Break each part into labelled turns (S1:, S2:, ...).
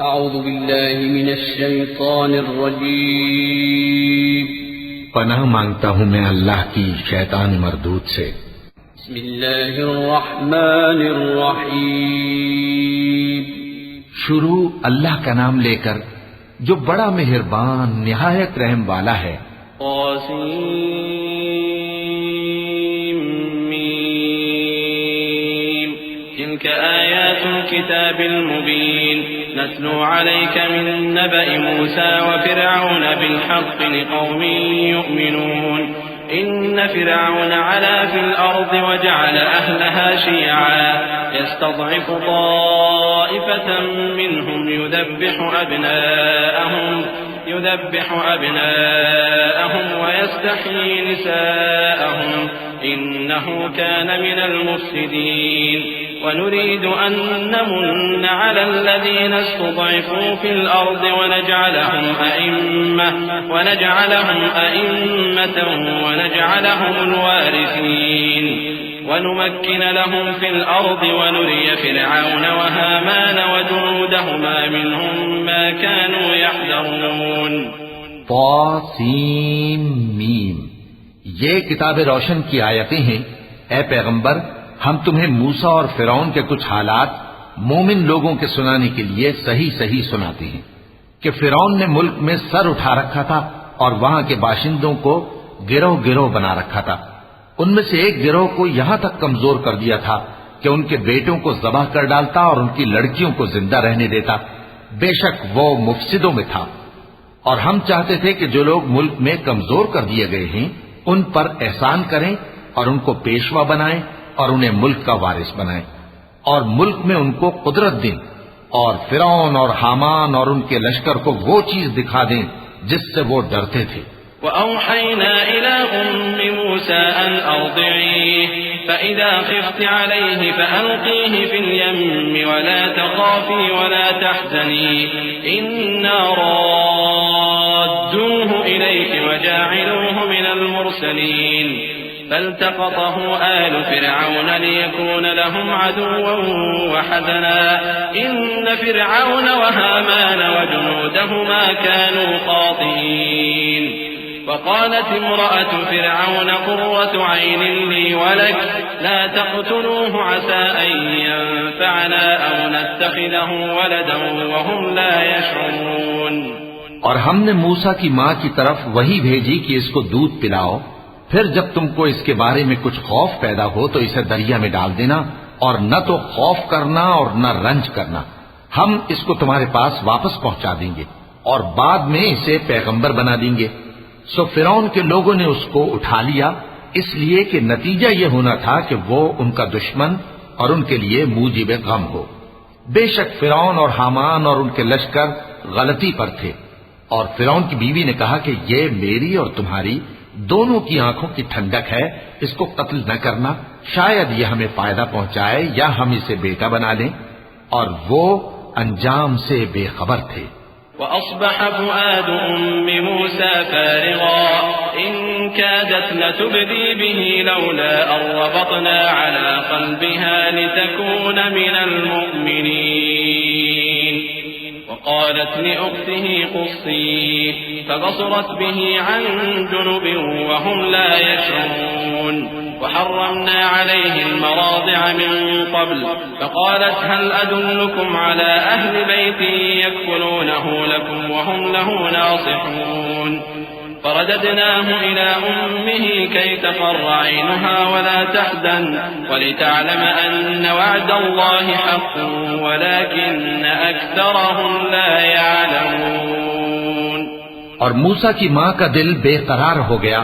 S1: اعوذ باللہ من الشیطان الرجیم
S2: پناہ مانگتا ہوں میں اللہ کی شیطان مردود سے۔
S1: بسم اللہ الرحمن الرحیم
S2: شروع اللہ کا نام لے کر جو بڑا مہربان نہایت رحم والا ہے۔
S3: طاسیم تلك آیات الكتاب المبین نتلو عليك من نبأ موسى وفرعون بالحق لقوم يؤمنون إن فرعون علا في الأرض وجعل أهلها شيعا يستضعف طائفة منهم يذبح أبناءهم ويستحيي نساءهم إنه كان من المفسدين ونريد أن نمن على الذين استضعفوا في الأرض ونجعلهم أئمة ونجعلهم الوارثين ونمكن لهم في الأرض ونري فرعون وهامان وجنودهما منهم ما كانوا يحذرون۔
S2: طاسیم میم، یہ کتاب روشن کی آیتیں ہیں۔ اے پیغمبر، ہم تمہیں موسیٰ اور فرعون کے کچھ حالات مومن لوگوں کے سنانے کے لیے صحیح صحیح سناتے ہیں کہ فرعون نے ملک میں سر اٹھا رکھا تھا اور وہاں کے باشندوں کو گروہ گروہ بنا رکھا تھا۔ ان میں سے ایک گروہ کو یہاں تک کمزور کر دیا تھا کہ ان کے بیٹوں کو ذبح کر ڈالتا اور ان کی لڑکیوں کو زندہ رہنے دیتا۔ بے شک وہ مفسدوں میں تھا۔ اور ہم چاہتے تھے کہ جو لوگ ملک میں کمزور کر دیے گئے ہیں ان پر احسان کریں اور ان کو پیشوا بنائیں اور انہیں ملک کا وارث بنائیں اور ملک میں ان کو قدرت دیں اور فرعون اور حامان اور ان کے لشکر کو وہ چیز دکھا دیں جس سے وہ ڈرتے تھے۔
S3: وَأَوْحَيْنَا إِلَىٰ أُمِّ مُوسَىٰ أَنْ أَرْضِعِيهِ فَإِذَا خِفْتِ عَلَيْهِ فَأَلْقِيهِ فِي الْيَمِّ وَلَا تَخَافِي وَلَا تَحْزَنِي إِنَّا رَادُّوهُ إِلَيْكِ وَجَاعِلُوهُ مِنَ الْمُرْسَلِينَ فالتقطه آل فرعون ليكون لهم عدوا وحزنا إن فرعون وهامان وجنودهما كانوا خاطئين وقالت امرأة فرعون قرة عين لي ولك لا تقتلوه عسى أن ينفعنا أو نتخذه ولدا وهم لا يشعرون۔
S2: اور ہم نے موسیٰ کی ماں کی طرف وہی بھیجی کہ اس کو دودھ پلاؤ، پھر جب تم کو اس کے بارے میں کچھ خوف پیدا ہو تو اسے دریا میں ڈال دینا اور نہ تو خوف کرنا اور نہ رنج کرنا، ہم اس کو تمہارے پاس واپس پہنچا دیں گے اور بعد میں اسے پیغمبر بنا دیں گے۔ سو فرعون کے لوگوں نے اس کو اٹھا لیا اس لیے کہ نتیجہ یہ ہونا تھا کہ وہ ان کا دشمن اور ان کے لیے موجب غم ہو۔ بے شک فرعون اور حامان اور ان کے لشکر غلطی پر تھے۔ اور فرعون کی بیوی نے کہا کہ یہ میری اور تمہاری دونوں کی آنکھوں کی ٹھنڈک ہے، اس کو قتل نہ کرنا، شاید یہ ہمیں فائدہ پہنچائے یا ہم اسے بیٹا بنا لیں۔ اور وہ انجام سے بے خبر تھے۔
S3: وَأَصْبَحَ فُؤَادُ أُمِّ مُوسَىٰ فَارِغًا إِن كَادَتْ لَتُبْدِي بِهِ لَوْلَا أَن رَّبَطْنَا عَلَىٰ قَلْبِهَا لِتَكُونَ مِنَ الْمُؤْمِنِينَ وقالت لأخته قصيه فبصرت به عن جنب وهم لا يشعرون وحرمنا عليه المراضع من قبل فقالت هل أدلكم على أهل بيت يكفلونه لكم وهم له ناصحون فرددناه إلى أمه كي تقر عينها ولا تحزن ولتعلم أن وعد الله حق ولكن أكثرهم لا يعلمون۔
S2: اور موسیٰ کی ماں کا دل بے قرار ہو گیا،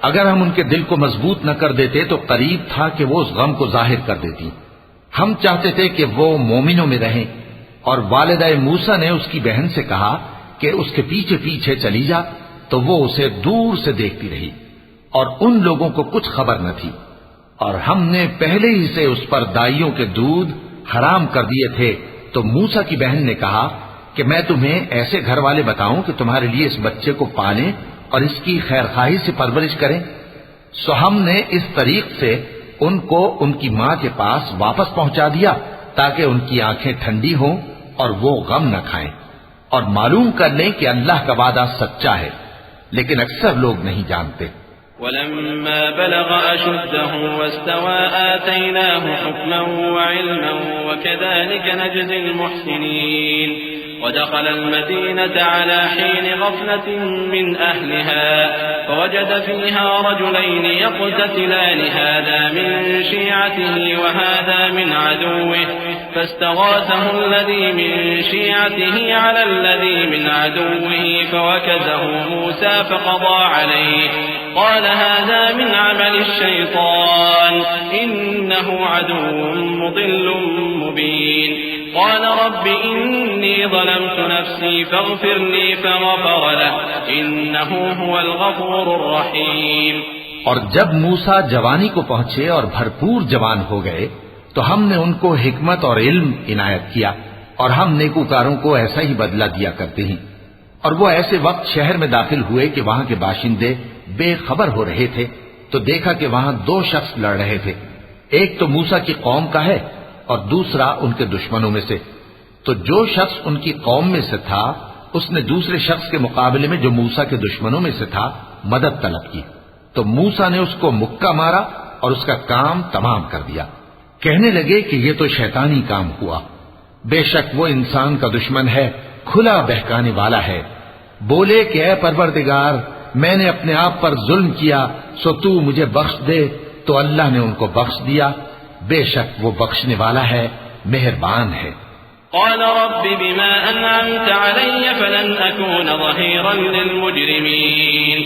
S2: اگر ہم ان کے دل کو مضبوط نہ کر دیتے تو قریب تھا کہ وہ اس غم کو ظاہر کر دیتی۔ ہم چاہتے تھے کہ وہ مومنوں میں رہیں۔ اور والدہ موسیٰ نے اس کی بہن سے کہا کہ اس کے پیچھے پیچھے چلی جا، تو وہ اسے دور سے دیکھتی رہی اور ان لوگوں کو کچھ خبر نہ تھی۔ اور ہم نے پہلے ہی سے اس پر دائیوں کے دودھ حرام کر دیے تھے۔ تو موسیٰ کی بہن نے کہا کہ میں تمہیں ایسے گھر والے بتاؤں کہ تمہارے لیے اس بچے کو پالیں اور اس کی خیر خواہی سے پرورش کریں۔ سو ہم نے اس طریق سے ان کو ان کی ماں کے پاس واپس پہنچا دیا تاکہ ان کی آنکھیں ٹھنڈی ہوں اور وہ غم نہ کھائیں، اور معلوم کر لیں کہ اللہ کا وعدہ سچا ہے، لیکن اکثر لوگ نہیں جانتے۔
S3: ولما بلغ أشده واستوى آتيناه حكما وعلما وكذلك نجزي المحسنين ودخل المدينة على حين غفلة من أهلها فوجد فيها رجلين يقتتلان هذا من شيعته وهذا من عدوه فاستغاثه الذي من شيعته على الذي من عدوه فوكزه موسى فقضى عليه قال هذا من عمل الشيطان إنه عدو مضل مبين قال رب إني ظلمت نفسي فاغفر لي فغفر له إنه هو الغفور الرحيم۔
S2: اور جب موسیٰ جوانی کو پہنچے اور بھرپور جوان ہو گئے تو ہم نے ان کو حکمت اور علم عنایت کیا، اور ہم نیکوکاروں کو ایسا ہی بدلہ دیا کرتے ہیں۔ اور وہ ایسے وقت شہر میں داخل ہوئے کہ وہاں کے باشندے بے خبر ہو رہے تھے تو دیکھا کہ وہاں دو شخص لڑ رہے تھے، ایک تو موسیٰ کی قوم کا ہے اور دوسرا ان کے دشمنوں میں سے۔ تو جو شخص ان کی قوم میں سے تھا اس نے دوسرے شخص کے مقابلے میں جو موسیٰ کے دشمنوں میں سے تھا مدد طلب کی، تو موسیٰ نے اس کو مکہ مارا اور اس کا کام تمام کر دیا۔ کہنے لگے کہ یہ تو شیطانی کام ہوا، بے شک وہ انسان کا دشمن ہے، کھلا بہکانے والا ہے۔ بولے کہ اے پروردگار، میں نے اپنے آپ پر ظلم کیا سو تو مجھے بخش دے، تو اللہ نے ان کو بخش دیا، بے شک وہ بخشنے والا ہے، مہربان ہے۔
S3: قال رب بما أنعمت علي فلن أكون ظهيرا للمجرمين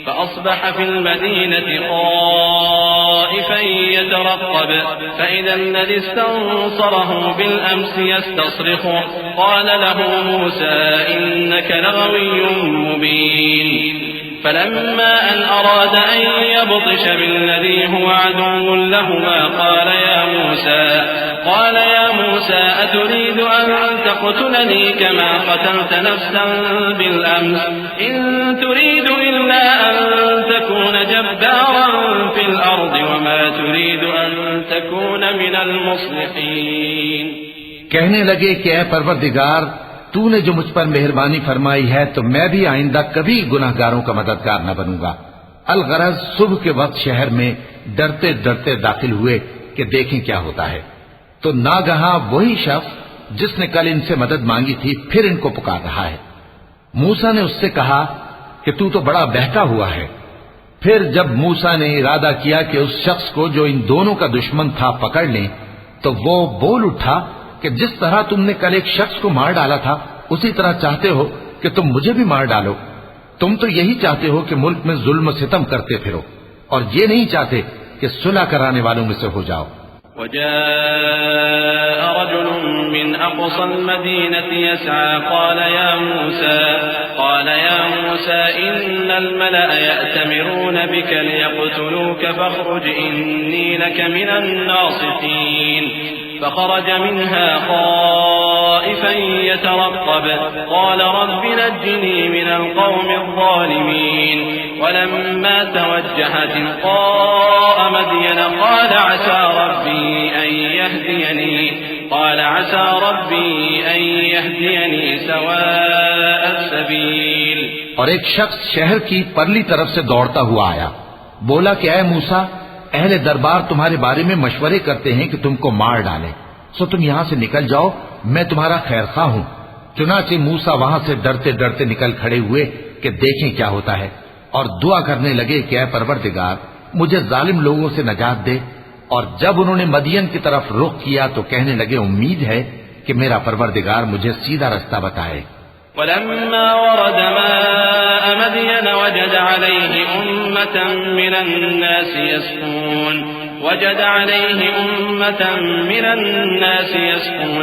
S3: فأصبح في المدينة خائفا يترقب فإذا الذي استنصره بالأمس يستصرخه قال له موسى إنك لغوي مبين فلما أن أراد أن يبطش بالذي هو عدو لهما قال يا موسى أتريد أن تقتلني كما قتلت نفسا بالأمس إن تريد إلا أن تكون جبارا في الأرض وما تريد أن تكون من المصلحين۔
S2: کہنے لگے کہ اے پروردگار، تو نے جو مجھ پر مہربانی فرمائی ہے تو میں بھی آئندہ کبھی گناہگاروں کا مددگار نہ بنوں گا۔ الغرض صبح کے وقت شہر میں ڈرتے ڈرتے داخل ہوئے کہ دیکھیں کیا ہوتا ہے، تو ناگہاں وہی شخص جس نے کل ان سے مدد مانگی تھی پھر ان کو پکار رہا ہے۔ موسیٰ نے اس سے کہا کہ تو بڑا بہکا ہوا ہے۔ پھر جب موسیٰ نے ارادہ کیا کہ اس شخص کو جو ان دونوں کا دشمن تھا پکڑ لیں تو وہ بول اٹھا کہ جس طرح تم نے کل ایک شخص کو مار ڈالا تھا اسی طرح چاہتے ہو کہ تم مجھے بھی مار ڈالو۔ تم تو یہی چاہتے ہو کہ ملک میں ظلم و ستم کرتے پھرو، اور یہ نہیں چاہتے کہ صلح کرانے والوں میں سے ہو جاؤ۔
S3: وجاء رجل من أقصى المدينة يسعى قال يا موسى إن الملأ يأتمرون بك ليقتلوك فاخرج إني لك من الناصحين فخرج منها خائفا يترقب قال رب نجني من القوم الظالمين ولما توجه تلقاء مدين قال عسى ربي أن يهديني سواء السبيل۔
S2: اور ایک شخص شہر کی پرلی طرف سے دوڑتا ہوا آیا، بولا کہ اے موسیٰ، اہل دربار تمہارے بارے میں مشورے کرتے ہیں کہ تم کو مار ڈالیں، سو تم یہاں سے نکل جاؤ، میں تمہارا خیر خواہ ہوں۔ چنانچہ موسیٰ وہاں سے ڈرتے ڈرتے نکل کھڑے ہوئے کہ دیکھیں کیا ہوتا ہے، اور دعا کرنے لگے کہ اے پروردگار مجھے ظالم لوگوں سے نجات دے۔ اور جب انہوں نے مدین کی طرف رخ کیا تو کہنے لگے امید ہے کہ میرا پروردگار مجھے سیدھا رستہ بتائے۔
S3: ولما ورد ماء مدين وجد عليه أمة من الناس يسقون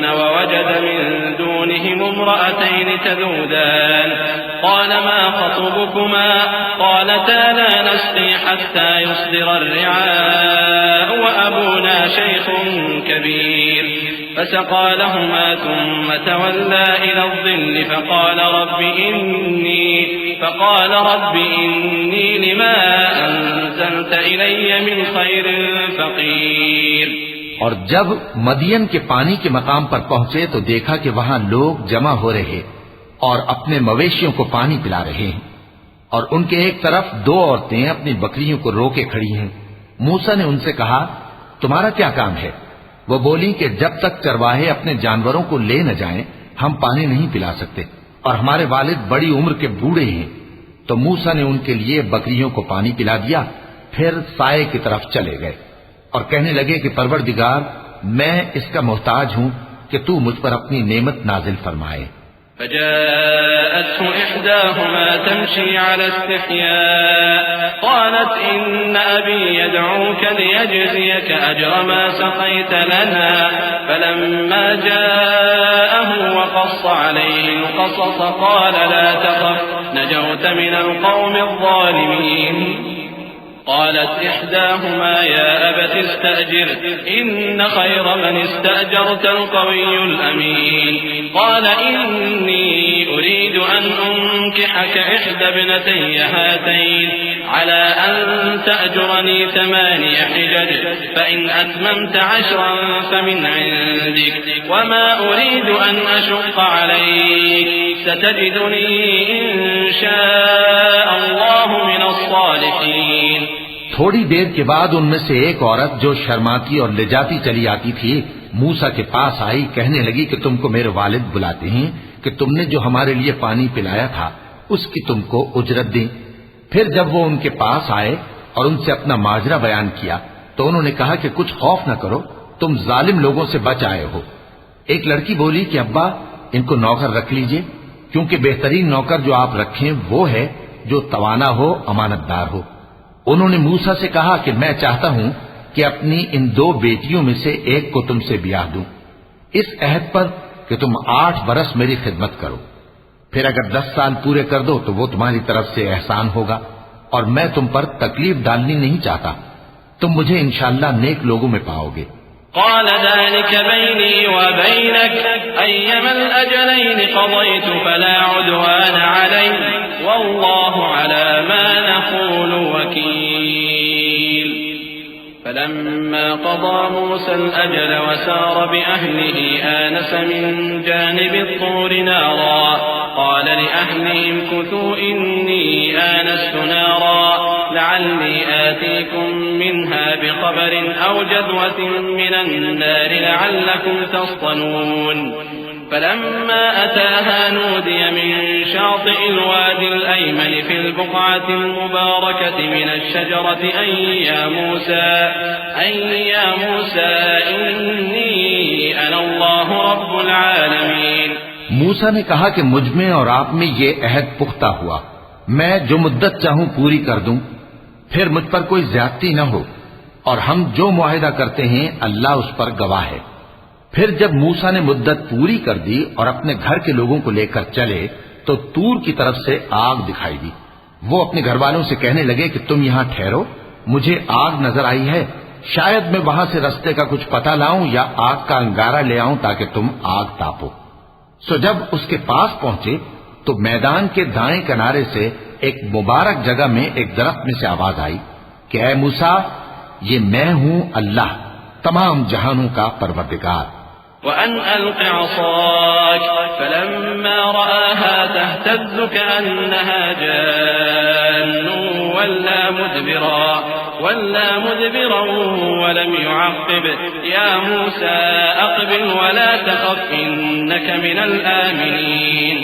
S3: ووجد من دونهم امرأتين تذودان قال ما خطبكما قالتا لا نسقي حتى يصدر الرعاء وأبونا شيخ كبير فسقى لهما ثم تولى إلى الظل فقال رب إني لما أنزلت إلي من خير فقير۔
S2: اور جب مدین کے پانی کے مقام پر پہنچے تو دیکھا کہ وہاں لوگ جمع ہو رہے اور اپنے مویشیوں کو پانی پلا رہے ہیں، اور ان کے ایک طرف دو عورتیں اپنی بکریوں کو روکے کھڑی ہیں۔ موسیٰ نے ان سے کہا، تمہارا کیا کام ہے؟ وہ بولی کہ جب تک چرواہے اپنے جانوروں کو لے نہ جائیں ہم پانی نہیں پلا سکتے، اور ہمارے والد بڑی عمر کے بوڑھے ہیں۔ تو موسیٰ نے ان کے لیے بکریوں کو پانی پلا دیا، پھر سائے کی طرف چلے گئے اور کہنے لگے کہ پروردگار، میں اس کا محتاج ہوں کہ تو مجھ پر اپنی نعمت نازل فرمائے۔
S3: فجاءته إحداهما تمشي على استحياء قالت إن أبي يدعوك ليجزيك أجر ما سقيت لنا فلما جاءه وقص عليه القصص قال لا تخف نجوت من القوم الظالمين قالت إحداهما يا أبت استأجر إن خير من استأجرت القوي الأمين قال إني أريد أن أنكحك إحدى ابنتي هاتين على أن تأجرني 8 حجج فإن أتممت 10 فمن عندك وما أريد أن أشق عليك ستجدني إن شاء الله من الصالحين۔
S2: تھوڑی دیر کے بعد ان میں سے ایک عورت جو شرماتی اور لجاتی چلی آتی تھی موسیٰ کے پاس آئی، کہنے لگی کہ تم کو میرے والد بلاتے ہیں کہ تم نے جو ہمارے لیے پانی پلایا تھا اس کی تم کو اجرت دیں۔ پھر جب وہ ان کے پاس آئے اور ان سے اپنا ماجرا بیان کیا تو انہوں نے کہا کہ کچھ خوف نہ کرو، تم ظالم لوگوں سے بچ آئے ہو۔ ایک لڑکی بولی کہ ابا ان کو نوکر رکھ لیجئے، کیونکہ بہترین نوکر جو آپ رکھیں وہ ہے جو توانا ہو، امانت دار ہو۔ انہوں نے موسیٰ سے کہا کہ میں چاہتا ہوں کہ اپنی ان 2 بیٹیوں میں سے ایک کو تم سے بیاہ دوں، اس عہد پر کہ تم 8 برس میری خدمت کرو، پھر اگر 10 سال پورے کر دو تو وہ تمہاری طرف سے احسان ہوگا، اور میں تم پر تکلیف ڈالنی نہیں چاہتا، تم مجھے انشاءاللہ نیک لوگوں میں پاؤ گے۔
S3: قال ذلك بيني وبينك أيما الأجلين قضيت فلا عدوان علي والله على ما نقول وكيل فلما قضى موسى الأجل وسار بأهله آنس من جانب الطور نارا قال لأهلهم كثوا إني آنست نارا لعلي آتيكم منها بخبر أو جذوة من النار لعلكم تصطلون فلما أتاها نودي من شاطئ الوادي الأيمن في البقعة المباركة من الشجرة أي يا موسى إني أنا الله رب العالمين۔
S2: موسیٰ نے کہا کہ مجھ میں اور آپ میں یہ عہد پختہ ہوا، میں جو مدت چاہوں پوری کر دوں، پھر مجھ پر کوئی زیادتی نہ ہو، اور ہم جو معاہدہ کرتے ہیں اللہ اس پر گواہ ہے۔ پھر جب موسیٰ نے مدت پوری کر دی اور اپنے گھر کے لوگوں کو لے کر چلے تو طور کی طرف سے آگ دکھائی دی۔ وہ اپنے گھر والوں سے کہنے لگے کہ تم یہاں ٹھہرو، مجھے آگ نظر آئی ہے، شاید میں وہاں سے رستے کا کچھ پتہ لاؤں یا آگ کا انگارہ لے آؤں تاکہ تم آگ تاپو۔ سو جب اس کے پاس پہنچے تو میدان کے دائیں کنارے سے ایک مبارک جگہ میں ایک درخت میں سے آواز آئی کہ اے موسیٰ، یہ میں ہوں اللہ، تمام جہانوں کا پروردگار۔
S3: وأن ألق عصاك فلما رآها تهتز كأنها جان ولا مدبرا ولم يعقب يا موسى أقبل ولا تخف إنك من الآمنين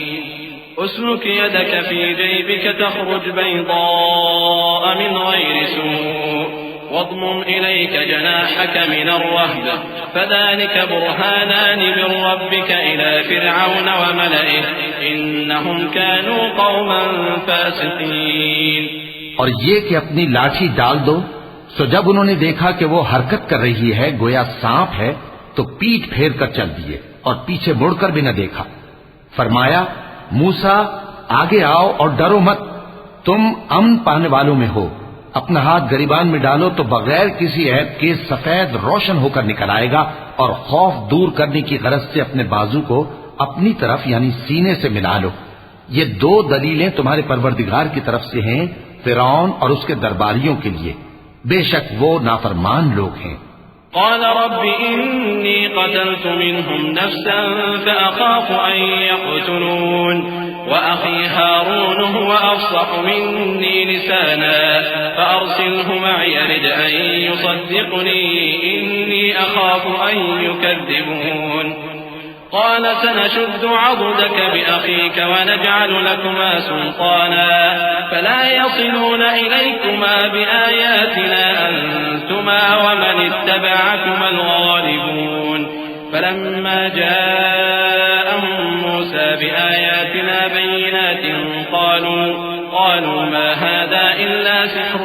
S3: أسلك يدك في جيبك تخرج بيضاء من غير سوء واضمم إليك جناحك من الرهبة فذلك برهانان من ربك إلى فرعون وملئه إنهم كانوا قوما فاسقين۔
S2: اور یہ کہ اپنی لاٹھی ڈال دو، سو جب انہوں نے دیکھا کہ وہ حرکت کر رہی ہے گویا سانپ ہے تو پیٹ پھیر کر چل دیے اور پیچھے مڑ کر بھی نہ دیکھا۔ فرمایا موسیٰ آگے آؤ اور ڈرو مت، تم امن پانے والوں میں ہو، اپنا ہاتھ گریبان میں ڈالو تو بغیر کسی عیب کے سفید روشن ہو کر نکل آئے گا، اور خوف دور کرنے کی غرض سے اپنے بازو کو اپنی طرف یعنی سینے سے ملا لو۔ یہ 2 دلیلیں تمہارے پروردگار کی طرف سے ہیں فرعون اور اس کے درباریوں کے لیے، بے شک وہ نافرمان لوگ ہیں۔
S3: قال رب إني قتلت منهم نفسا فأخاف أن يقتلون وأخي هارون هو أفصح مني لسانا فأرسله معي يرد أن يصدقني إني أخاف أن يكذبون قال سنشد عضدك بأخيك ونجعل لكما سلطانا فلا يصلون إليكما بآياتنا أنتما ومن اتبعكما الغالبون فلما جاءهم موسى بآياتنا بينات قالوا ما هذا إلا سحر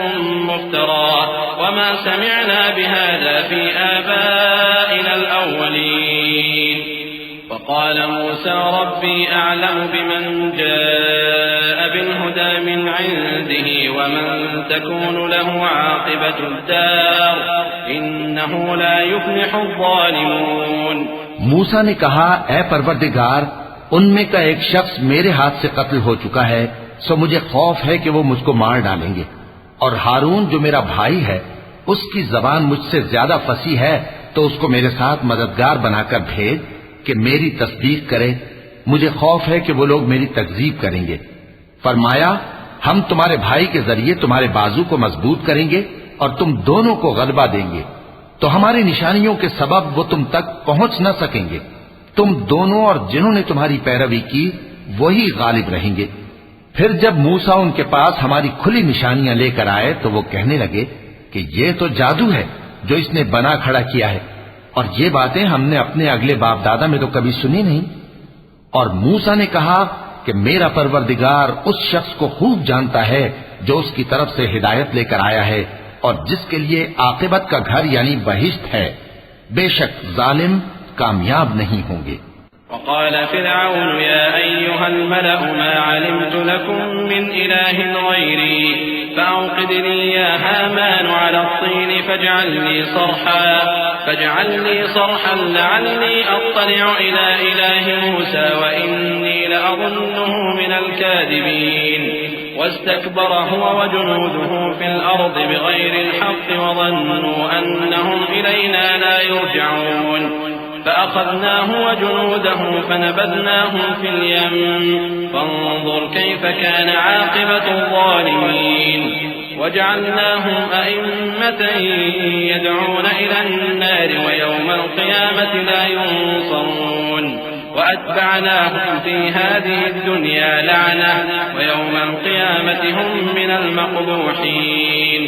S3: مفترى وما سمعنا بهذا في آبائنا الأولين فقال موسى ربي أعلم بمن جاء بالهدى من عنده ومن تكون له عاقبة الدار إنه لا يفلح الظالمون.
S2: موسیٰ نے کہا اے پروردگار ان میں کا ایک شخص میرے ہاتھ سے قتل ہو چکا ہے سو مجھے خوف ہے کہ وہ مجھ کو مار ڈالیں گے اور ہارون جو میرا بھائی ہے اس کی زبان مجھ سے زیادہ فصیح ہے تو اس کو میرے ساتھ مددگار بنا کر بھیج کہ میری تصدیق کرے مجھے خوف ہے کہ وہ لوگ میری تکذیب کریں گے. فرمایا ہم تمہارے بھائی کے ذریعے تمہارے بازو کو مضبوط کریں گے اور تم دونوں کو غلبہ دیں گے تو ہماری نشانیوں کے سبب وہ تم تک پہنچ نہ سکیں گے. تم دونوں اور جنہوں نے تمہاری پیروی کی وہی غالب رہیں گے. پھر جب موسیٰ ان کے پاس ہماری کھلی نشانیاں لے کر آئے تو وہ کہنے لگے کہ یہ تو جادو ہے جو اس نے بنا کھڑا کیا ہے اور یہ باتیں ہم نے اپنے اگلے باپ دادا میں تو کبھی سنی نہیں. اور موسیٰ نے کہا کہ میرا پروردگار اس شخص کو خوب جانتا ہے جو اس کی طرف سے ہدایت لے کر آیا ہے اور جس کے لیے عاقبت کا گھر یعنی بہشت ہے. بے شک ظالم کامیاب نہیں ہوں گے.
S3: وقال فرعون يا أيها الملأ ما علمت لكم من إله غيري فأوقد لي يا هامان على الطين فاجعل لي صرحا لعلي أطلع إلى إله موسى وإني لأظنه من الكاذبين واستكبر هو وجنوده في الأرض بغير الحق وظنوا أنهم إلينا لا يرجعون فأخذناه وجنوده فنبذناهم في اليم فانظر كيف كان عاقبة الظالمين وجعلناهم أئمة يدعون إلى النار ويوم القيامة لا ينصرون وأتبعناهم في هذه الدنيا لعنة ويوم القيامة هم من المقبوحين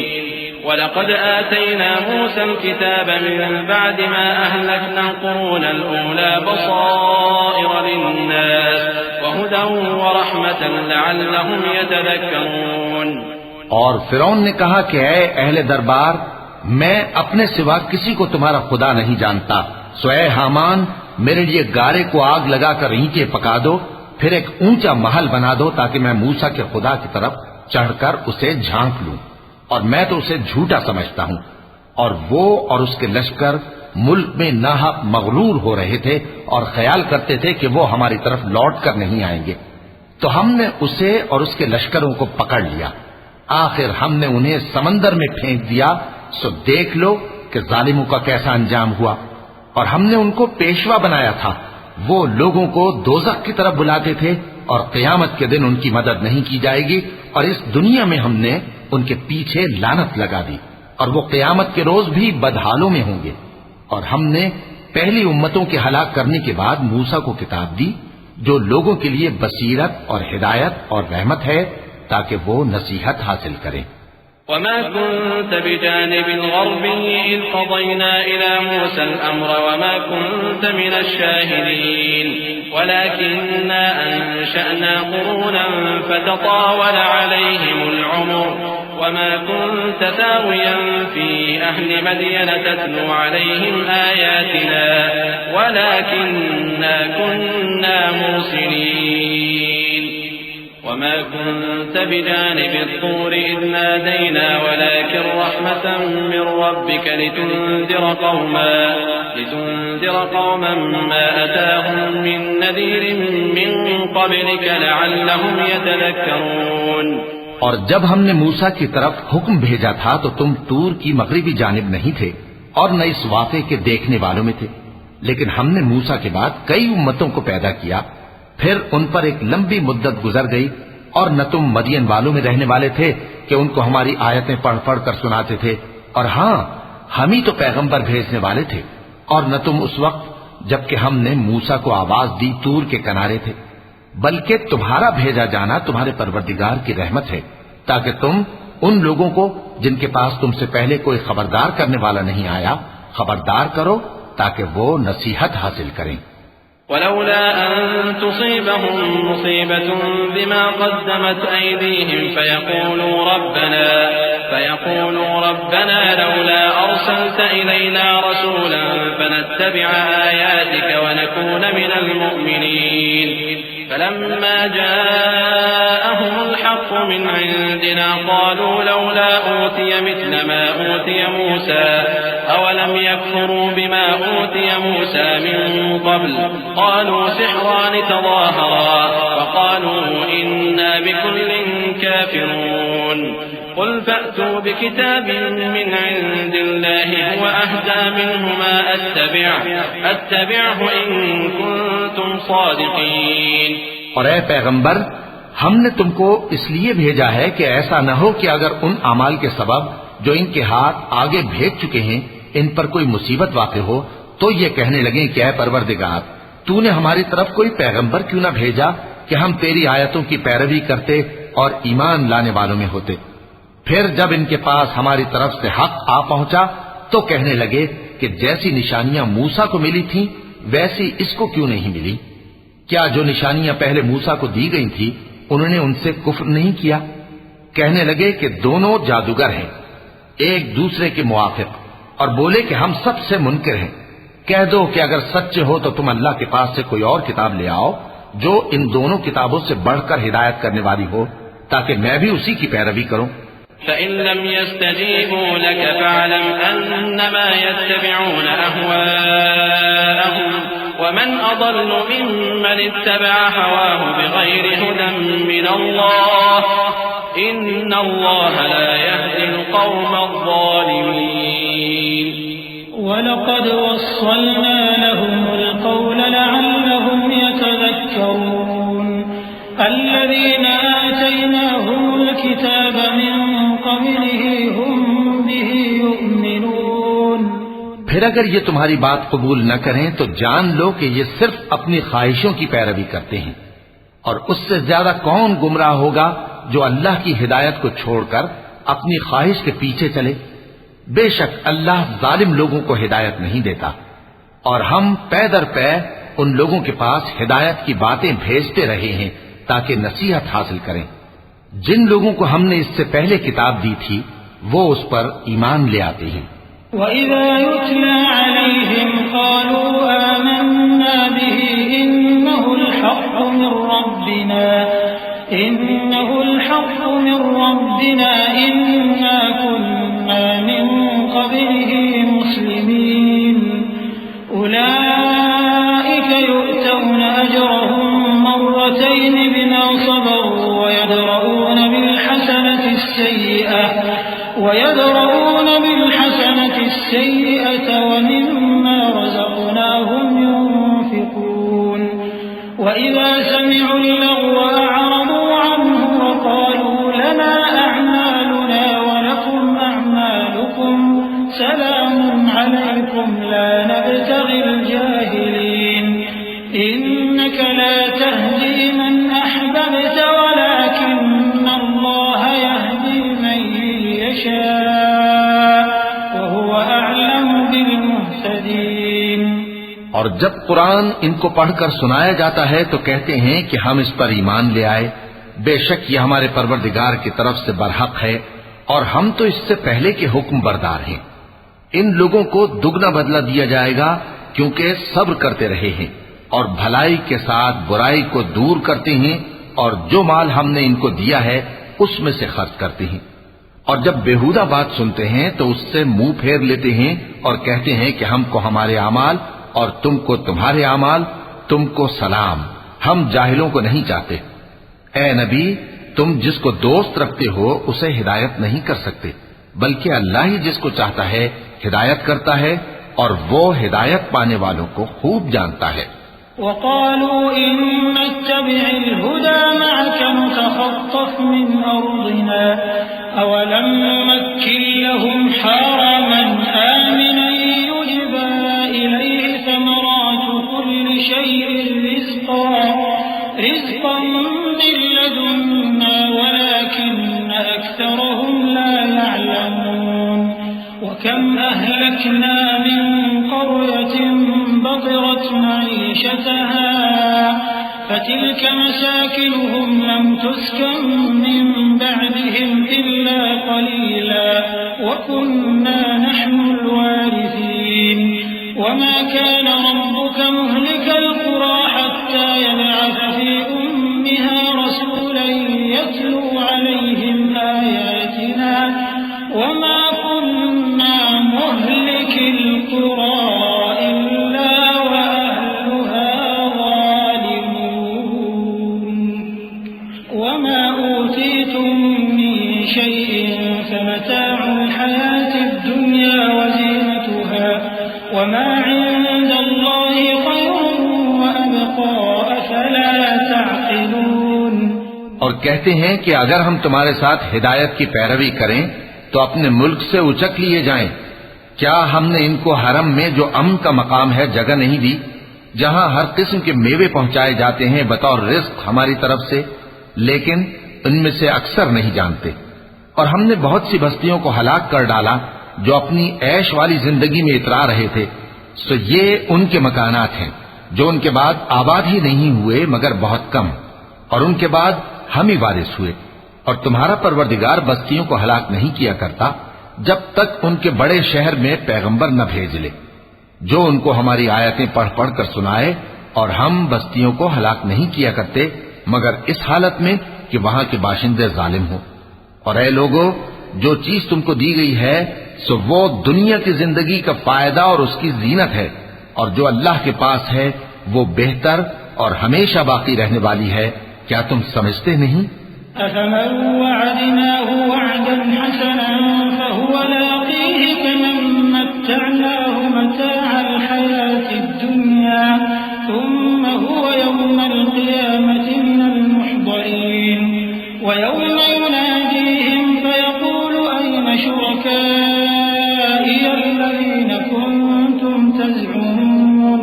S3: ولقد آتينا موسى الكتاب من بعد ما أهلكنا القرون الأولى بصائر للناس وهدى ورحمة لعلهم يتذكرون.
S2: اور فرعون نے کہا کہ اے اہل دربار میں اپنے سوا کسی کو تمہارا خدا نہیں جانتا سو اے حامان میرے لیے گارے کو آگ لگا کر اینٹیں پکا دو پھر ایک اونچا محل بنا دو تاکہ میں موسیٰ کے خدا کی طرف چڑھ کر اسے جھانک لوں اور میں تو اسے جھوٹا سمجھتا ہوں. اور وہ اور اس کے لشکر ملک میں ناحق مغرور ہو رہے تھے اور خیال کرتے تھے کہ وہ ہماری طرف لوٹ کر نہیں آئیں گے تو ہم نے اسے اور اس کے لشکروں کو پکڑ لیا. آخر ہم نے انہیں سمندر میں پھینک دیا سو دیکھ لو کہ ظالموں کا کیسا انجام ہوا. اور ہم نے ان کو پیشوا بنایا تھا وہ لوگوں کو دوزخ کی طرف بلاتے تھے اور قیامت کے دن ان کی مدد نہیں کی جائے گی اور اس دنیا میں ہم نے ان کے پیچھے لعنت لگا دی اور وہ قیامت کے روز بھی بدحالوں میں ہوں گے. اور ہم نے پہلی امتوں کے ہلاک کرنے کے بعد موسیٰ کو کتاب دی جو لوگوں کے لیے بصیرت اور ہدایت اور رحمت ہے تاکہ وہ نصیحت حاصل کریں.
S3: وما كنت بجانب الغربي إذ قضينا إلى موسى الأمر وما كنت من الشاهدين ولكننا أنشأنا قرونا فتطاول عليهم العمر وما كنت ثاويا في أهل مدين تتلو عليهم آياتنا ولكننا كنا مرسلين. وما كنت بجانب الطور إذ نادينا ولكن رحمة من ربك لتنذر قوما ما أتاهم من نذير من قبلك لعلهم يتذكرون.
S2: اور جب ہم نے موسیٰ کی طرف حکم بھیجا تھا تو تم طور کی مغربی جانب نہیں تھے اور نہ اس واقعے کے دیکھنے والوں میں تھے، لیکن ہم نے موسیٰ کے بعد کئی امتوں کو پیدا کیا، پھر ان پر ایک لمبی مدت گزر گئی، اور نہ تم مدین والوں میں رہنے والے تھے کہ ان کو ہماری آیتیں پڑھ پڑھ کر سناتے تھے، اور ہاں ہم ہی تو پیغمبر بھیجنے والے تھے، اور نہ تم اس وقت جبکہ ہم نے موسیٰ کو آواز دی طور کے کنارے تھے، بلکہ تمہارا بھیجا جانا تمہارے پروردگار کی رحمت ہے، تاکہ تم ان لوگوں کو جن کے پاس تم سے پہلے کوئی خبردار کرنے والا نہیں آیا خبردار کرو، تاکہ وہ نصیحت حاصل کریں۔
S3: ولولا أن تصيبهم مصيبة بما قدمت أيديهم فيقولوا ربنا لولا أرسلت إلينا رسولا فنتبع آياتك ونكون من المؤمنين فلما جاءهم الحق من عندنا قالوا لولا أوتي مثل ما أوتي موسى أولم يكفروا بما أوتي موسى من قبل قالوا سحران تظاهرا وقالوا إنا بكل كافرون قل فأتوا بكتاب من عند الله هو أهدى منهما أتبعه إن كنتم صادقين۔
S2: اور اے پیغمبر، ہم نے تم کو اس لیے بھیجا ہے کہ ایسا نہ ہو کہ اگر ان اعمال کے سبب جو ان کے ہاتھ آگے بھیج چکے ہیں ان پر کوئی مصیبت واقع ہو تو یہ کہنے لگیں کہ اے پروردگار، تو نے ہماری طرف کوئی پیغمبر کیوں نہ بھیجا کہ ہم تیری آیتوں کی پیروی کرتے اور ایمان لانے والوں میں ہوتے۔ پھر جب ان کے پاس ہماری طرف سے حق آ پہنچا تو کہنے لگے کہ جیسی نشانیاں موسیٰ کو ملی تھیں ویسی اس کو کیوں نہیں ملی؟ کیا جو نشانیاں پہلے موسیٰ کو دی گئی تھی انہوں نے ان سے کفر نہیں کیا؟ کہنے لگے کہ دونوں جادوگر ہیں، ایک دوسرے کے موافق، اور بولے کہ ہم سب سے منکر ہیں۔ کہہ دو کہ اگر سچے ہو تو تم اللہ کے پاس سے کوئی اور کتاب لے آؤ جو ان دونوں کتابوں سے بڑھ کر ہدایت کرنے والی ہو، تاکہ میں بھی اسی کی پیروی کروں۔
S3: فإن لم يستجيبوا لك فاعلم أنما يتبعون أهواءهم ومن أضل ممن اتبع هواه بغير هدى من الله إن الله لا يهدي القوم الظالمين۔
S4: ولقد وصلنا لهم القول لعلهم يتذكرون الذين آتيناهم الكتاب من قبله هم به يؤمنون۔
S2: پھر اگر یہ تمہاری بات قبول نہ کریں تو جان لو کہ یہ صرف اپنی خواہشوں کی پیروی کرتے ہیں، اور اس سے زیادہ کون گمراہ ہوگا جو اللہ کی ہدایت کو چھوڑ کر اپنی خواہش کے پیچھے چلے۔ بے شک اللہ ظالم لوگوں کو ہدایت نہیں دیتا، اور ہم پے در پے ان لوگوں کے پاس ہدایت کی باتیں بھیجتے رہے ہیں تاکہ نصیحت حاصل کریں۔ جن لوگوں کو ہم نے اس سے پہلے کتاب دی تھی وہ اس پر ایمان لے آتے ہیں۔
S4: وَإِذَا يُتْلَى عَلَيْهِمْ قَالُوا آمَنَّا بِهِ إِنَّهُ الْحَقُّ مِنْ رَبِّنَا إِنَّا كُنَّا مِنْ قَبْلِهِ مُسْلِمِينَ أُولَئِكَ يُؤْتَوْنَ أَجْرَهُمْ مرتين بما صبروا ويدرؤون بالحسنة السيئة ومما رزقناهم ينفقون وإذا سمعوا اللغو أعرضوا عنه وقالوا لنا أعمالنا ولكم أعمالكم سلام عليكم لا نبتغي الجاهلين إنك لا تهدي من أحببت ولكن الله يهدي من يشاء وهو أعلم بالمهتدين۔
S2: اور جب قرآن ان کو پڑھ کر سنایا جاتا ہے تو کہتے ہیں کہ ہم اس پر ایمان لے آئے، بے شک یہ ہمارے پروردگار کی طرف سے برحق ہے، اور ہم تو اس سے پہلے کے حکم بردار ہیں۔ ان لوگوں کو دگنا بدلہ دیا جائے گا کیونکہ صبر کرتے رہے ہیں اور بھلائی کے ساتھ برائی کو دور کرتے ہیں، اور جو مال ہم نے ان کو دیا ہے اس میں سے خرچ کرتے ہیں۔ اور جب بےہودہ بات سنتے ہیں تو اس سے منہ پھیر لیتے ہیں اور کہتے ہیں کہ ہم کو ہمارے اعمال اور تم کو تمہارے اعمال، تم کو سلام، ہم جاہلوں کو نہیں چاہتے۔ اے نبی، تم جس کو دوست رکھتے ہو اسے ہدایت نہیں کر سکتے، بلکہ اللہ ہی جس کو چاہتا ہے ہدایت کرتا ہے اور وہ ہدایت پانے والوں کو خوب جانتا ہے۔
S4: وقالوا إن نتبع الهدى معك نتخطف من أرضنا أولم نمكن لهم حرما آمنا يجبى إليه ثمرات كل شيء رزقا من لدنا ولكن أكثرهم لا يعلمون وكم أهلكنا من قرية بطرت معيشتها فتلك مساكنهم لم تسكن من بعدهم إلا قليلا وكنا نحن الوارثين وما كان ربك مهلك القرى حتى يبعث في أمها رسولا يتلو عليهم آياتنا وما كنا مهلك القرى إلا وأهلها ظالمون وما أوتيتم من شيء فمتاع الحياة الدنيا وزينتها وما عند الله خير وأبقى أفلا تعقلون۔
S2: اور کہتے ہیں کہ اگر ہم تمہارے ساتھ ہدایت کی پیروی کریں تو اپنے ملک سے اچک لیے جائیں۔ کیا ہم نے ان کو حرم میں جو امن کا مقام ہے جگہ نہیں دی، جہاں ہر قسم کے میوے پہنچائے جاتے ہیں بطور رزق ہماری طرف سے، لیکن ان میں سے اکثر نہیں جانتے۔ اور ہم نے بہت سی بستیوں کو ہلاک کر ڈالا جو اپنی عیش والی زندگی میں اترا رہے تھے، سو یہ ان کے مکانات ہیں جو ان کے بعد آباد ہی نہیں ہوئے مگر بہت کم، اور ان کے بعد ہم ہی وارث ہوئے۔ اور تمہارا پروردگار بستیوں کو ہلاک نہیں کیا کرتا جب تک ان کے بڑے شہر میں پیغمبر نہ بھیج لے جو ان کو ہماری آیتیں پڑھ پڑھ کر سنائے، اور ہم بستیوں کو ہلاک نہیں کیا کرتے مگر اس حالت میں کہ وہاں کے باشندے ظالم ہوں۔ اور اے لوگو، جو چیز تم کو دی گئی ہے سو وہ دنیا کی زندگی کا فائدہ اور اس کی زینت ہے، اور جو اللہ کے پاس ہے وہ بہتر اور ہمیشہ باقی رہنے والی ہے۔ کیا تم سمجھتے نہیں؟
S4: أفمن وعدناه وعدا حسنا فهو لاقيه كمن متعناه متاع الحياة الدنيا ثم هو يوم القيامة من المحضرين ويوم يناديهم فيقول أين شركائي الذين كنتم تزعمون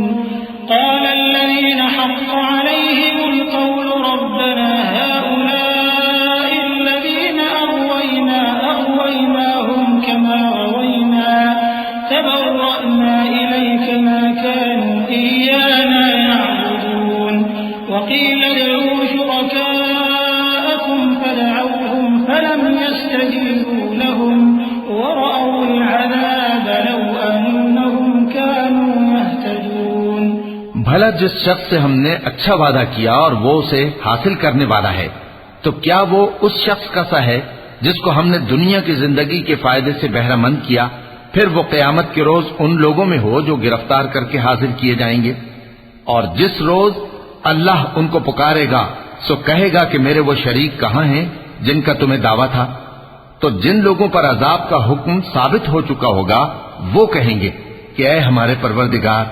S4: قال الذين حق عليهم القول ربنا هؤلاء الذين أغويناهم كما غوينا تبرأنا إليك ما كانوا إيانا يعبدون وقيل ادعوا شركاءكم فدعوهم فلم يستجيبوا لهم ورأوا العذاب لو أنهم كانوا يهتدون۔
S2: بھلا جس شخص سے ہم نے اچھا وعدہ کیا اور وہ اسے حاصل کرنے والا ہے، تو کیا وہ اس شخص کا سا ہے جس کو ہم نے دنیا کی زندگی کے فائدے سے بہرہ مند کیا، پھر وہ قیامت کے روز ان لوگوں میں ہو جو گرفتار کر کے حاضر کیے جائیں گے؟ اور جس روز اللہ ان کو پکارے گا سو کہے گا کہ میرے وہ شریک کہاں ہیں جن کا تمہیں دعویٰ تھا؟ تو جن لوگوں پر عذاب کا حکم ثابت ہو چکا ہوگا وہ کہیں گے کہ اے ہمارے پروردگار،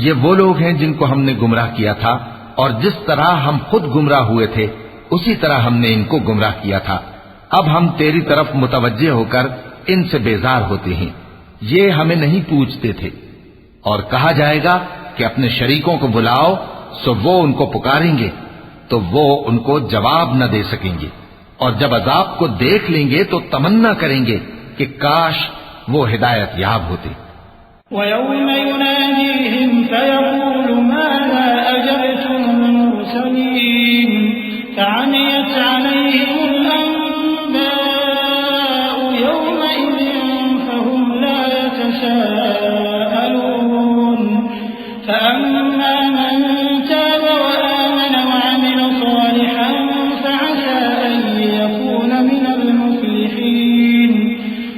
S2: یہ وہ لوگ ہیں جن کو ہم نے گمراہ کیا تھا، اور جس طرح ہم خود گمراہ ہوئے تھے اسی طرح ہم نے ان کو گمراہ کیا تھا۔ اب ہم تیری طرف متوجہ ہو کر ان سے بیزار ہوتے ہیں، یہ ہمیں نہیں پوچھتے تھے۔ اور کہا جائے گا کہ اپنے شریکوں کو بلاؤ، سو وہ ان کو پکاریں گے تو وہ ان کو جواب نہ دے سکیں گے، اور جب عذاب کو دیکھ لیں گے تو تمنا کریں گے کہ کاش وہ ہدایت یاب ہوتے۔
S4: وَيَوْمَ يُنَادِيهِمْ فَيَقُولُ مَاذَا أَجَبْتُمُ الْمُرْسَلِينَ فَعَمِيَتْ عَلَيْهِمُ الْأَنبَاءُ يَوْمَئِذٍ فَهُمْ لَا يَتَسَاءَلُونَ فَأَمَّا مَنْ تَابَ وَآمَنَ وَعَمِلَ صَالِحًا فَعَسَى أَن يَكُونَ مِنَ الْمُفْلِحِينَ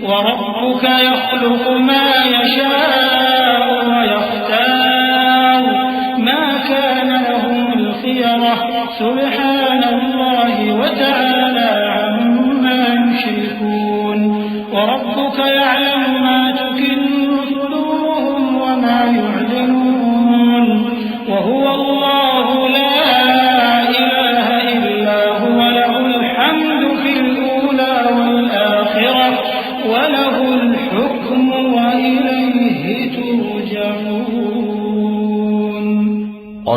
S4: وَرَبُّكَ يَخْلُقُ مَا يَشَاءُ وَيَخْتَارُ مَا كَانَ لَهُمُ الْخِيَرَةُ سُبْحَانَ اللَّهِ وَتَعَالَى عَمَّا يُشْرِكُونَ وَرَبُّكَ يَعْلَمُ مَا تُكِنُّ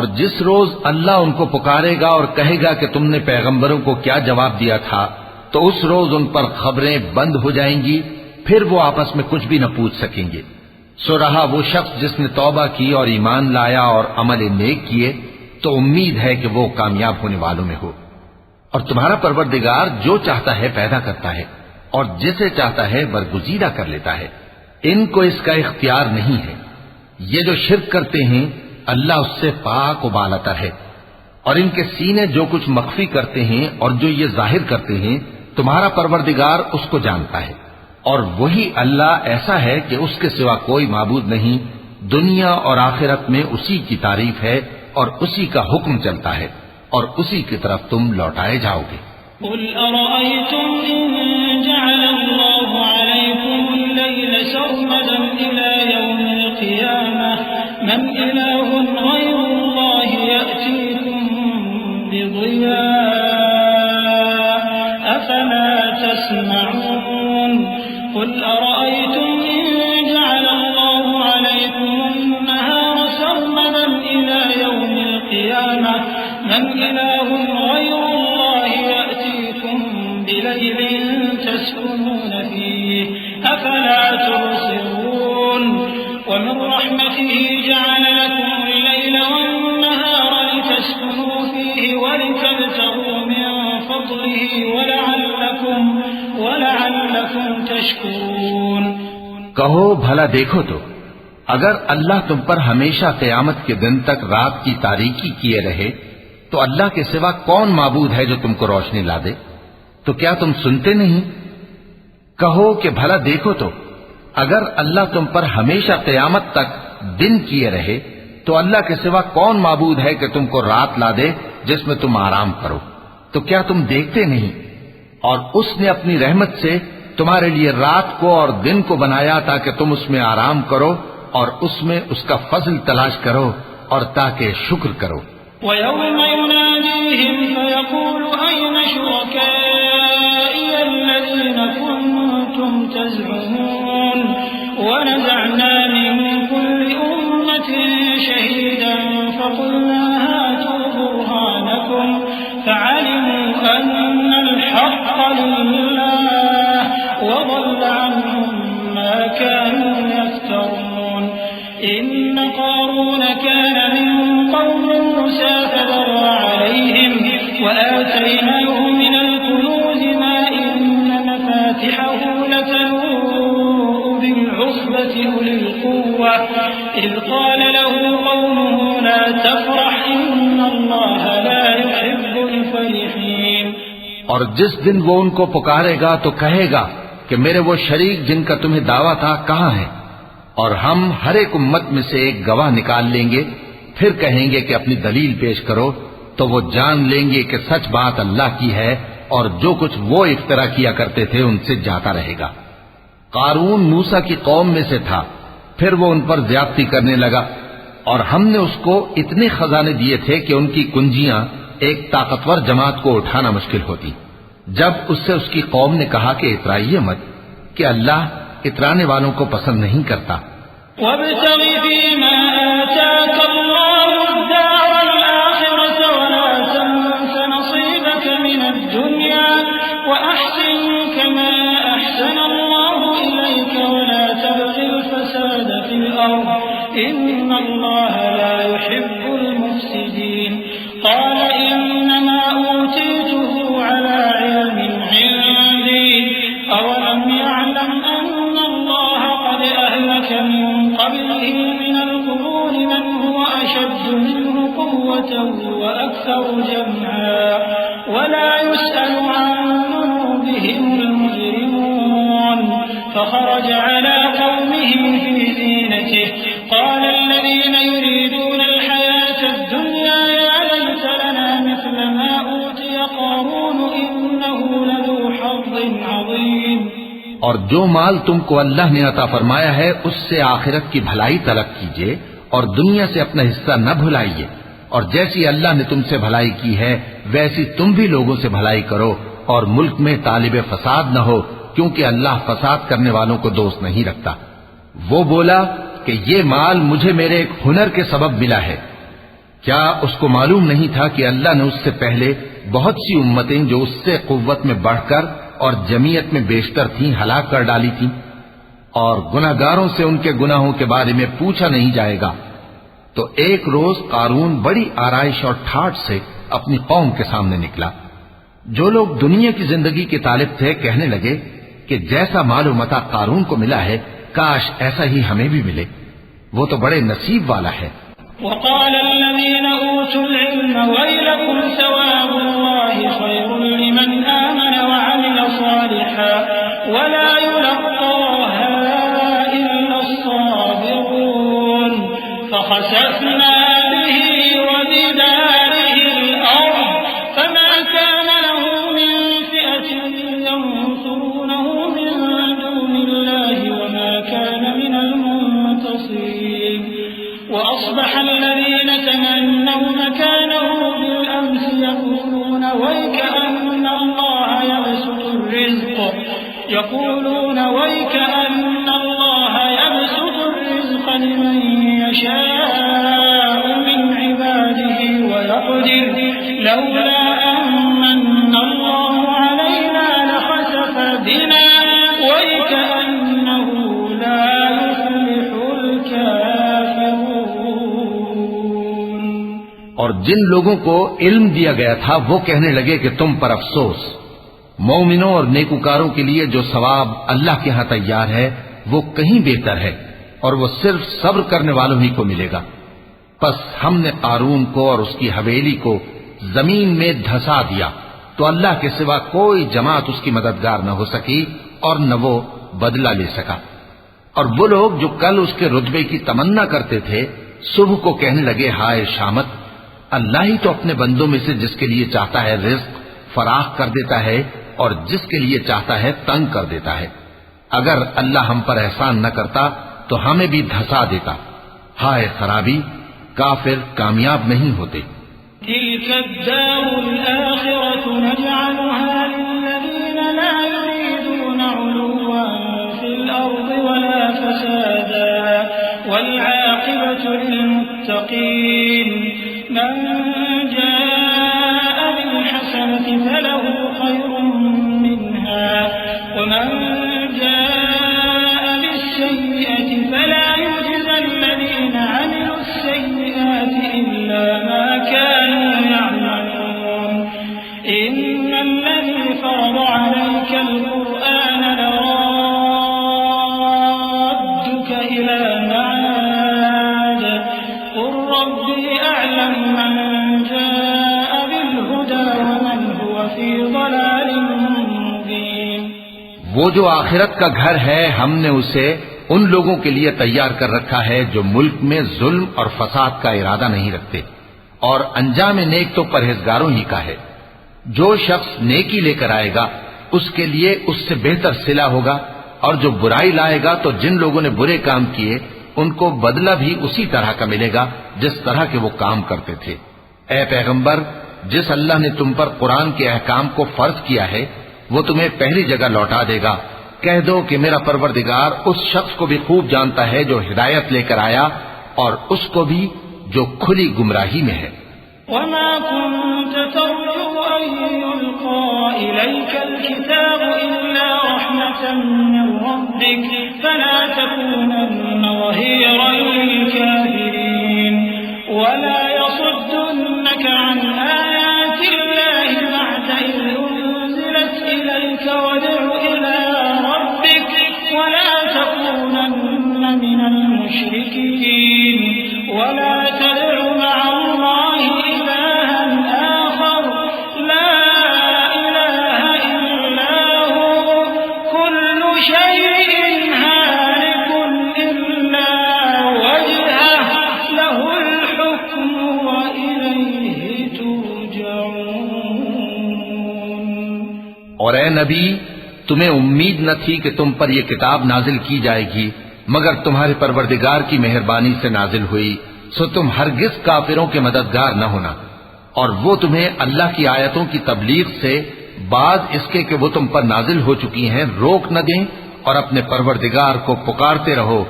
S2: اور جس روز اللہ ان کو پکارے گا اور کہے گا کہ تم نے پیغمبروں کو کیا جواب دیا تھا، تو اس روز ان پر خبریں بند ہو جائیں گی، پھر وہ آپس میں کچھ بھی نہ پوچھ سکیں گے۔ سو رہا وہ شخص جس نے توبہ کی اور ایمان لایا اور عمل نیک کیے، تو امید ہے کہ وہ کامیاب ہونے والوں میں ہو۔ اور تمہارا پروردگار جو چاہتا ہے پیدا کرتا ہے اور جسے چاہتا ہے برگزیدہ کر لیتا ہے، ان کو اس کا اختیار نہیں ہے۔ یہ جو شرک کرتے ہیں اللہ اس سے پاک و بالاتر ہے، اور ان کے سینے جو کچھ مخفی کرتے ہیں اور جو یہ ظاہر کرتے ہیں تمہارا پروردگار اس کو جانتا ہے۔ اور وہی اللہ ایسا ہے کہ اس کے سوا کوئی معبود نہیں، دنیا اور آخرت میں اسی کی تعریف ہے اور اسی کا حکم چلتا ہے، اور اسی کی طرف تم لوٹائے جاؤ گے۔
S4: قل أرأيتم إن جعل الله عليكم الليل سرمدا إلى يوم القيامة من إله غير الله يأتيكم بضياء أفلا تسمعون قل أرأيتم إن جعل الله عليكم النهار سرمدا إلى يوم القيامة من إله غير الله يأتيكم بليل تسكنون فيه أفلا تبصرون ومن رحمته جعل لكم الليل والنهار لتسكنوا فيه ولتبتغوا من فضله ولعلكم تشكرون۔
S2: کہو بھلا دیکھو تو اگر اللہ تم پر ہمیشہ قیامت کے دن تک رات کی تاریکی کیے رہے تو اللہ کے سوا کون معبود ہے جو تم کو روشنی لا دے؟ تو کیا تم سنتے نہیں؟ کہو کہ بھلا دیکھو تو اگر اللہ تم پر ہمیشہ قیامت تک دن کیے رہے تو اللہ کے سوا کون معبود ہے کہ تم کو رات لا دے جس میں تم آرام کرو؟ تو کیا تم دیکھتے نہیں؟ اور اس نے اپنی رحمت سے تمہارے لیے رات کو اور دن کو بنایا تاکہ تم اس میں آرام کرو اور اس میں اس کا فضل تلاش کرو اور تاکہ شکر کرو۔
S4: وَيَوْمَ يُنَادِيهِمْ فَيَقُولُ أَيْنَ شُرَكَائِيَ الَّذِينَ كُنتُمْ تَزْعُمُونَ وَنَزَعْنَا مِن كُلِّ أُمَّةٍ شَهِيدًا فَقُلْنَا هَاتُوا بُرْهَانَكُمْ فَعَلِمُوا أَنَّ الْحَقَّ لِلَّهِ وَضَلَّ عَنْهُم مَّا كَانُوا يَفْتَرُونَ إِنَّ قَارُونَ كَانَ مِن قَوْمِ مُوسَىٰ فَبَغَىٰ عَلَيْهِمْ وَآتَيْنَاهُ مِنَ الْكُنُوزِ مَا إِنَّ مَفَاتِحَهُ لَتَنُوءُ بِالْعُصْبَةِ أُولِي الْقُوَّةِ إِذْ قَالَ لَهُ قَوْمُهُ لَا تَفْرَحْ إِنَّ اللَّهَ لَا يُحِبُّ الْفَرِحِينَ۔
S2: اور جس دن وہ ان کو پکارے گا تو کہے گا کہ میرے وہ شریک جن کا تمہیں دعویٰ تھا کہاں ہیں؟ اور ہم ہر ایک امت میں سے ایک گواہ نکال لیں گے، پھر کہیں گے کہ اپنی دلیل پیش کرو، تو وہ جان لیں گے کہ سچ بات اللہ کی ہے اور جو کچھ وہ افترا کیا کرتے تھے ان سے جاتا رہے گا۔ قارون موسیٰ کی قوم میں سے تھا، پھر وہ ان پر زیادتی کرنے لگا، اور ہم نے اس کو اتنے خزانے دیے تھے کہ ان کی کنجیاں ایک طاقتور جماعت کو اٹھانا مشکل ہوتی۔ جب اس سے اس کی قوم نے کہا کہ اترائیے مت، کہ اللہ اترانے والوں کو پسند نہیں کرتا۔
S4: وَابْتَغِ فِيمَا آتَاكَ اللَّهُ الدَّارَ الْآخِرَةَ وَلَا تَنسَ نَصِيبَكَ مِنَ الدُّنْيَا وَأَحْسِن كَمَا أَحْسَنَ اللَّهُ إِلَيْكَ وَلَا تَبْغِ الْفَسَادَ فِي الْأَرْضِ إِنَّ اللَّهَ لَا يُحِبُّ الْمُفْسِدِينَ قَالَ إِنَّمَا أُوتِيتُهُ عَلَى عِلْمٍ عِندِي أَوَلَمْ يَعْلَمْ أَنَّ اللَّهَ قَدْ أَهْلَكَ مِن قَبْلِهِ مِنَ الْقُرُونِ مَنْ هُوَ أَشَدُّ مِنْهُ قُوَّةً وَأَكْثَرُ جَمْعًا وَلَا يُسْأَلُ عَن ذُنُوبِهِمُ الْمُجْرِمُونَ فَخَرَجَ عَلَى قَوْمِهِ فِي زِينَتِهِ قَالَ الَّذِينَ يُرِيدُونَ الْحَيَاةَ الدُّنْيَا يَا لَيْتَ لَنَا مِثْلَ مَا أُوتِيَ قَارُونُ إِنَّهُ لَذُو حَظٍّ عَظِيمٍ۔
S2: اور جو مال تم کو اللہ نے عطا فرمایا ہے اس سے آخرت کی بھلائی طلب کیجیے اور دنیا سے اپنا حصہ نہ بھلائیے، اور جیسی اللہ نے تم سے بھلائی کی ہے ویسی تم بھی لوگوں سے بھلائی کرو، اور ملک میں طالب فساد نہ ہو، کیونکہ اللہ فساد کرنے والوں کو دوست نہیں رکھتا۔ وہ بولا کہ یہ مال مجھے میرے ایک ہنر کے سبب ملا ہے، کیا اس کو معلوم نہیں تھا کہ اللہ نے اس سے پہلے بہت سی امتیں جو اس سے قوت میں بڑھ کر اور جمعیت میں بیشتر تھیں ہلاک کر ڈالی تھیں، اور گناہگاروں سے ان کے گناہوں کے بارے میں پوچھا نہیں جائے گا؟ تو ایک روز قارون بڑی آرائش اور ٹھاٹ سے اپنی قوم کے سامنے نکلا۔ جو لوگ دنیا کی زندگی کے طالب تھے کہنے لگے کہ جیسا مال و متاع قارون کو ملا ہے کاش ایسا ہی ہمیں بھی ملے، وہ تو بڑے نصیب والا ہے۔
S4: وقال الذين أوتوا العلم ويلكم ثواب الله خير لمن آمن وعمل صالحا ولا يلقاها إلا الصابرون فخسفنا به وبداره الأرض فما كان له من فئة ينصرونه من دون الله وما كان من المنتصرين وأصبح الذين تمنوا مكانه بالأمس يقولون ويكأن الله يبسط الرزق لمن يشاء من عباده ويقدر لولا أمن الله علينا لخسف بنا ويكأنه لا يفلح الكافرون۔
S2: اور جن لوگوں کو علم دیا گیا تھا وہ کہنے لگے کہ تم پر افسوس، مومنوں اور نیکوکاروں کے لیے جو ثواب اللہ کے ہاں تیار ہے وہ کہیں بہتر ہے، اور وہ صرف صبر کرنے والوں ہی کو ملے گا۔ پس ہم نے قارون کو اور اس کی حویلی کو زمین میں دھسا دیا تو اللہ کے سوا کوئی جماعت اس کی مددگار نہ ہو سکی اور نہ وہ بدلہ لے سکا۔ اور وہ لوگ جو کل اس کے رتبے کی تمنا کرتے تھے صبح کو کہنے لگے ہائے شامت، اللہ ہی تو اپنے بندوں میں سے جس کے لیے چاہتا ہے رزق فراخ کر دیتا ہے اور جس کے لیے چاہتا ہے تنگ کر دیتا ہے۔ اگر اللہ ہم پر احسان نہ کرتا تو ہمیں بھی دھسا دیتا۔ ہائے خرابی، کافر کامیاب نہیں ہوتے۔
S4: تلك الدار الآخرة نجعلها للذين لا يريدون علوا في الأرض ولا فسادا والعاقبة للمتقين من جاء بالحسنة فله خير منها ومن جاء بالسيئة فلا يجزى الذين عملوا السيئات إلا ما كانوا يعملون إن الذي فرض عليك القرآن لرادك إلى معاد قل ربي أعلم من جاء بالهدى ومن هو في ضلال مبين۔
S2: وہ جو آخرت کا گھر ہے ہم نے اسے ان لوگوں کے لیے تیار کر رکھا ہے جو ملک میں ظلم اور فساد کا ارادہ نہیں رکھتے، اور انجام نیک تو پرہیزگاروں ہی کا ہے۔ جو شخص نیکی لے کر آئے گا اس کے لیے اس سے بہتر صلہ ہوگا، اور جو برائی لائے گا تو جن لوگوں نے برے کام کیے ان کو بدلہ بھی اسی طرح کا ملے گا جس طرح کے وہ کام کرتے تھے۔ اے پیغمبر، جس اللہ نے تم پر قرآن کے احکام کو فرض کیا ہے وہ تمہیں پہلی جگہ لوٹا دے گا۔ کہہ دو کہ میرا پروردگار اس شخص کو بھی خوب جانتا ہے جو ہدایت لے کر آیا اور اس کو بھی جو کھلی گمراہی میں ہے۔
S4: وما كنت ترجو أن يلقى إليك الكتاب إلا رحمة من ربك فلا تكونن ظهيرا للكافرين ولا يصدنك عن آيات الله بعد إذ أنزلت إليك وادع إلى ربك ولا تكونن من المشركين ولا تدع مع الله إلها آخر لا إله إلا هو كل شيء هالك إلا وجهه له الحكم وإليه ترجعون۔
S2: اور اے نبی، تمہیں امید نہ تھی کہ تم پر یہ کتاب نازل کی جائے گی مگر تمہارے پروردگار کی مہربانی سے نازل ہوئی، سو تم ہرگز کافروں کے مددگار نہ ہونا، اور وہ تمہیں اللہ کی آیتوں کی تبلیغ سے بعد اس کے کہ وہ تم پر نازل ہو چکی ہیں روک نہ دیں، اور اپنے پروردگار کو پکارتے رہو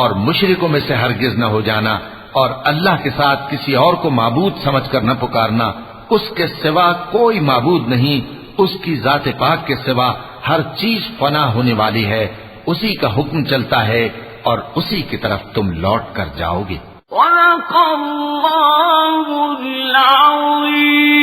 S2: اور مشرکوں میں سے ہرگز نہ ہو جانا اور اللہ کے ساتھ کسی اور کو معبود سمجھ کر نہ پکارنا، اس کے سوا کوئی معبود نہیں، اس کی ذات پاک کے سوا ہر چیز فنا ہونے والی ہے، اسی کا حکم چلتا ہے اور اسی کی طرف تم لوٹ کر جاؤ گے۔
S5: صدق اللہ العظیم۔